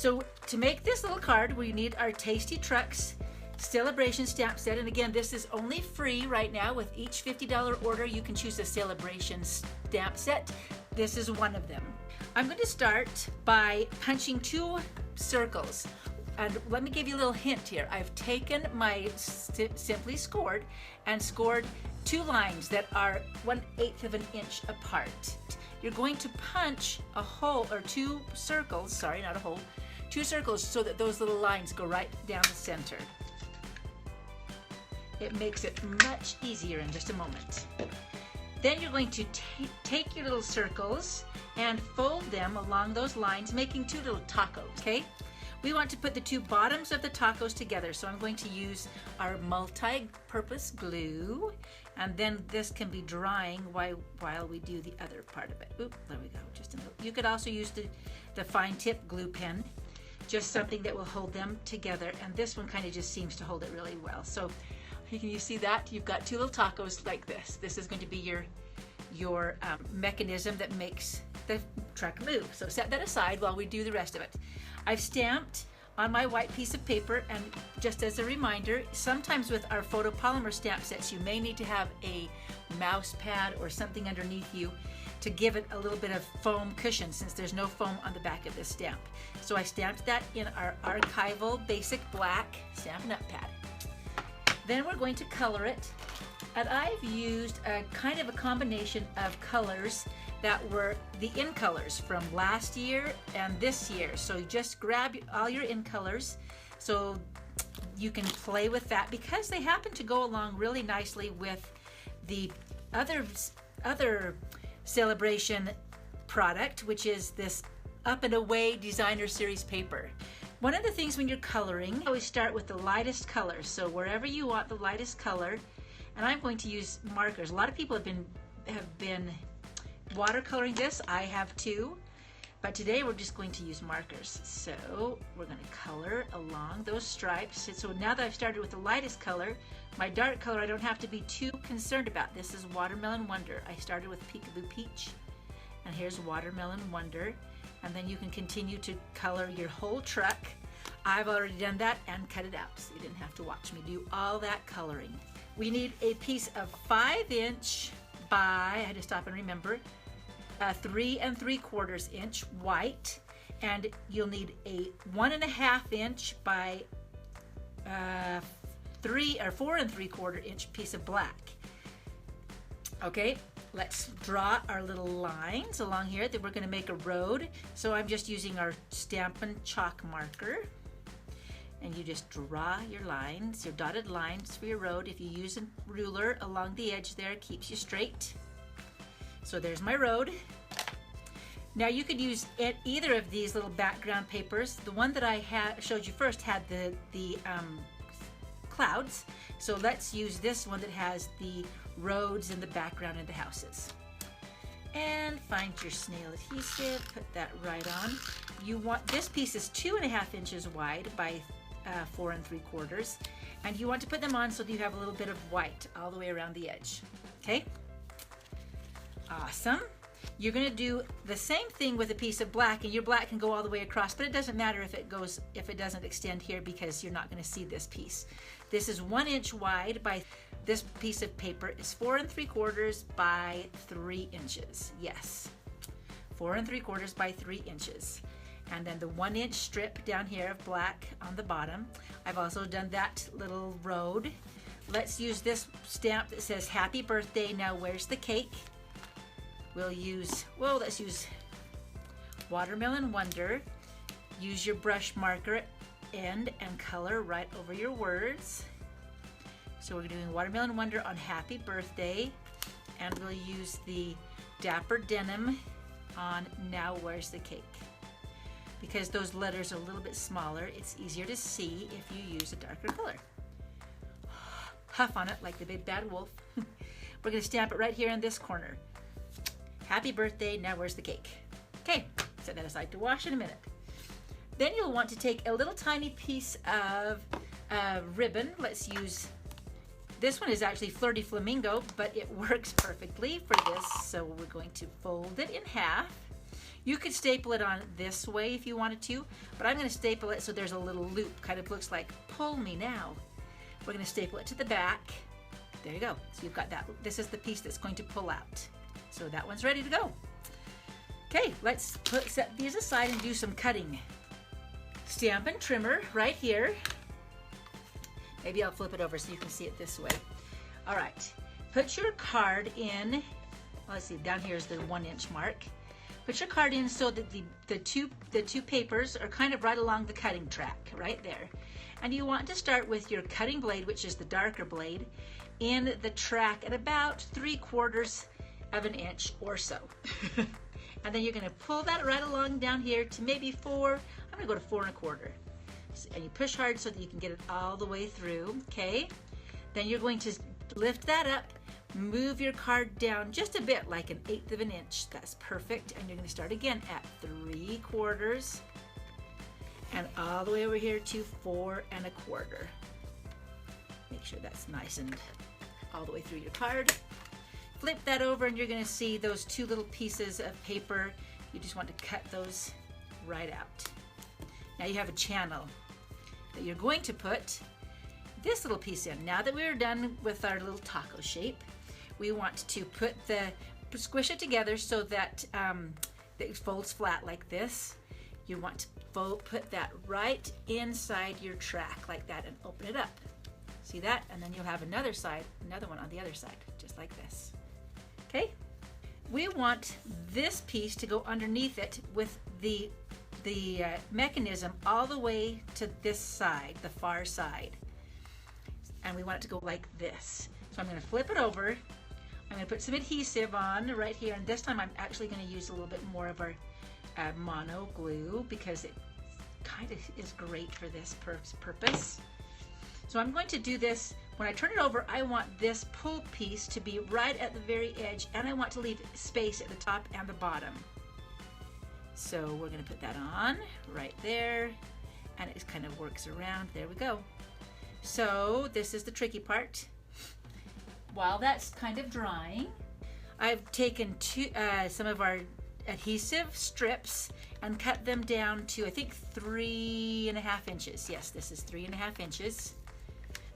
So to make this little card, we need our Tasty Trucks Sale-A-Bration stamp set. And again, this is only free right now. With each $50 order, you can choose a Sale-A-Bration stamp set. This is one of them. I'm going to start by punching 2 circles. And let me give you a little hint here. I've taken my Simply Scored and scored 2 lines that are 1/8 of an inch apart. You're going to punch a hole, or 2 circles, sorry, not a hole, 2 circles, so that those little lines go right down the center. It makes it much easier in just a moment. Then you're going to take your little circles and fold them along those lines, making 2 little tacos, okay? We want to put the 2 bottoms of the tacos together, so I'm going to use our multi-purpose glue, and then this can be drying while we do the other part of it. Oop, there we go, just a little. You could also use the fine tip glue pen, just something that will hold them together, and this one kind of just seems to hold it really well. So can you see that? You've got 2 little tacos like this. This is going to be your mechanism that makes the truck move. So set that aside while we do the rest of it. I've stamped on my white piece of paper, and just as a reminder, sometimes with our photopolymer stamp sets, you may need to have a mouse pad or something underneath you to give it a little bit of foam cushion, since there's no foam on the back of this stamp. So I stamped that in our archival basic black Stampin' Up pad. Then we're going to color it, and I've used a kind of a combination of colors that were the in colors from last year and this year. So just grab all your in colors so you can play with that, because they happen to go along really nicely with the other Sale-A-Bration product, which is this Up and Away Designer Series paper. One of the things when you're coloring, I always start with the lightest color. So wherever you want the lightest color, and I'm going to use markers. A lot of people have been watercoloring this. I have too, but today we're just going to use markers. So we're going to color along those stripes. So now that I've started with the lightest color, my dark color I don't have to be too concerned about. This is Watermelon Wonder. I started with Peekaboo Peach, and here's Watermelon Wonder, and then you can continue to color your whole truck. I've already done that and cut it out, so you didn't have to watch me do all that coloring. We need a piece of 5" by, I had to stop and remember, 3 3/4 inch white, and you'll need a 1.5" by 3 or 4 3/4 inch piece of black. Okay, let's draw our little lines along here that we're going to make a road. So I'm just using our Stampin' Chalk marker, and you just draw your lines, your dotted lines for your road. If you use a ruler along the edge there, it keeps you straight. So there's my road. Now you could use either of these little background papers. The one that I showed you first had the clouds. So let's use this one that has the roads in the background and the houses. And find your snail adhesive, put that right on. You want, this piece is 2.5 inches wide by 4 3/4, and you want to put them on so that you have a little bit of white all the way around the edge. Okay? Awesome. You're going to do the same thing with a piece of black, and your black can go all the way across, but it doesn't matter if it doesn't extend here, because you're not going to see this piece. This is 1 inch wide by, this piece of paper is 4 3/4 by 3 inches. Yes, 4 3/4 by 3 inches. And then the 1 inch strip down here of black on the bottom. I've also done that little road. Let's use this stamp that says Happy Birthday, Now Where's the Cake? Let's use Watermelon Wonder. Use your brush marker end and color right over your words. So we're doing Watermelon Wonder on Happy Birthday, and we'll use the Dapper Denim on Now Where's the Cake. Because those letters are a little bit smaller, it's easier to see if you use a darker color. Huff on it like the big bad wolf. We're going to stamp it right here in this corner. Happy Birthday, Now Where's the Cake? Okay, set that aside to wash in a minute. Then you'll want to take a little tiny piece of ribbon. Let's use, this one is actually Flirty Flamingo, but it works perfectly for this. So we're going to fold it in half. You could staple it on this way if you wanted to, but I'm going to staple it so there's a little loop, kind of looks like pull me now. We're going to staple it to the back. There you go. So you've got that. This is the piece that's going to pull out. So that one's ready to go. Okay, let's set these aside and do some cutting. Stampin' trimmer right here. Maybe I'll flip it over so you can see it this way. All right, put your card in. Let's see, down here is the 1-inch mark. Put your card in so that the two papers are kind of right along the cutting track, right there. And you want to start with your cutting blade, which is the darker blade, in the track at about 3/4 of an inch or so. And then you're going to pull that right along down here to maybe 4. I'm going to go to 4 1/4. And you push hard so that you can get it all the way through. Okay. Then you're going to lift that up. Move your card down just a bit, like 1/8 of an inch. That's perfect. And you're going to start again at 3/4 and all the way over here to 4 1/4. Make sure that's nice and all the way through your card. Flip that over and you're going to see those 2 little pieces of paper. You just want to cut those right out. Now you have a channel that you're going to put this little piece in. Now that we're done with our little taco shape, we want to squish it together so that it folds flat like this. You want to put that right inside your track like that and open it up. See that? And then you'll have another one on the other side, just like this. Okay? We want this piece to go underneath it with the mechanism all the way to this side, the far side. And we want it to go like this. So I'm going to flip it over. I'm going to put some adhesive on right here, and this time I'm actually going to use a little bit more of our mono glue because it kind of is great for this purpose. So I'm going to do this. When I turn it over, I want this pull piece to be right at the very edge, and I want to leave space at the top and the bottom. So we're going to put that on right there, and it kind of works around. There we go. So this is the tricky part. While that's kind of drying, I've taken some of our adhesive strips and cut them down to, I think, 3 1/2 inches. Yes, this is 3 1/2 inches.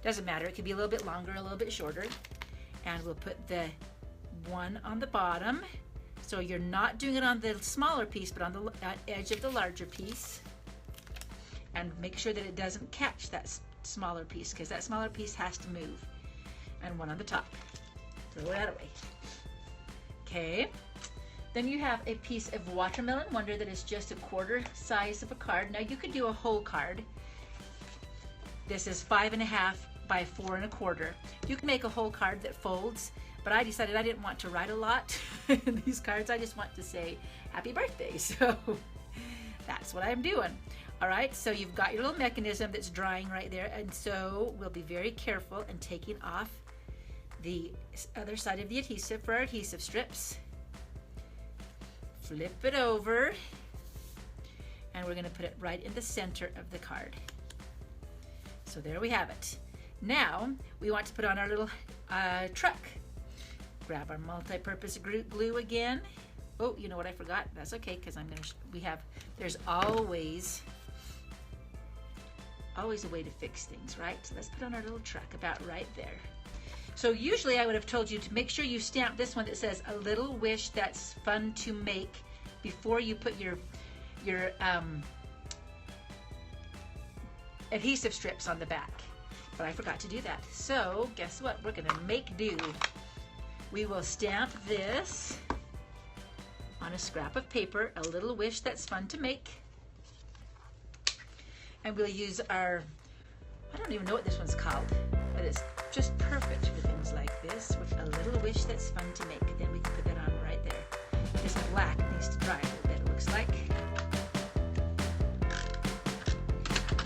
Doesn't matter, it could be a little bit longer, a little bit shorter. And we'll put the one on the bottom. So you're not doing it on the smaller piece, but on the edge of the larger piece. And make sure that it doesn't catch that smaller piece, because that smaller piece has to move. And one on the top. Throw that away. Okay. Then you have a piece of watermelon wonder that is just 1/4 size of a card. Now you could do a whole card. This is 5 1/2 by 4 1/4. You can make a whole card that folds, but I decided I didn't want to write a lot in these cards. I just want to say happy birthday. So that's what I'm doing. All right, so you've got your little mechanism that's drying right there, and so we'll be very careful in taking off the other side of the adhesive for our adhesive strips. Flip it over, and we're going to put it right in the center of the card. So there we have it. Now we want to put on our little truck. Grab our multi-purpose glue again. Oh, you know what I forgot? That's okay, because there's always a way to fix things, right? So let's put on our little truck about right there. So usually I would have told you to make sure you stamp this one that says "A Little Wish That's Fun to Make" before you put your adhesive strips on the back. But I forgot to do that. So guess what? We're gonna make do. We will stamp this on a scrap of paper, "A Little Wish That's Fun to Make." And we'll use our, I don't even know what this one's called, but it's just perfect for things like this, with "A Little Wish That's Fun to Make." Then we can put that on right there. This black needs to dry a little bit, it looks like.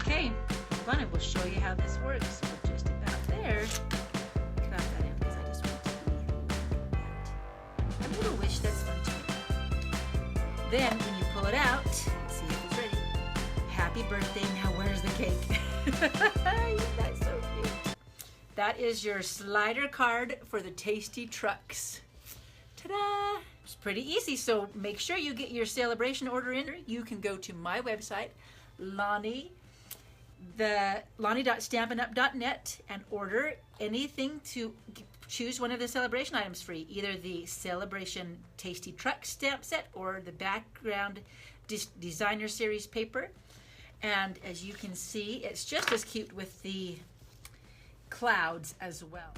Okay, hold on, and we'll show you how this works. We're just about there. Cut off that end because I just want to be like that. "A Little Wish That's Fun to Make." Then when you pull it out, let's see if it's ready. Happy birthday, now where's the cake? That's so cute. That is your slider card for the Tasty Trucks. Ta-da! pretty easy, so make sure you get your Sale-A-Bration order in. You can go to my website, Loni.stampinup.net, and order anything to choose one of the Sale-A-Bration items free, either the Sale-A-Bration Tasty Truck stamp set or the background designer series paper. And as you can see, it's just as cute with the clouds as well.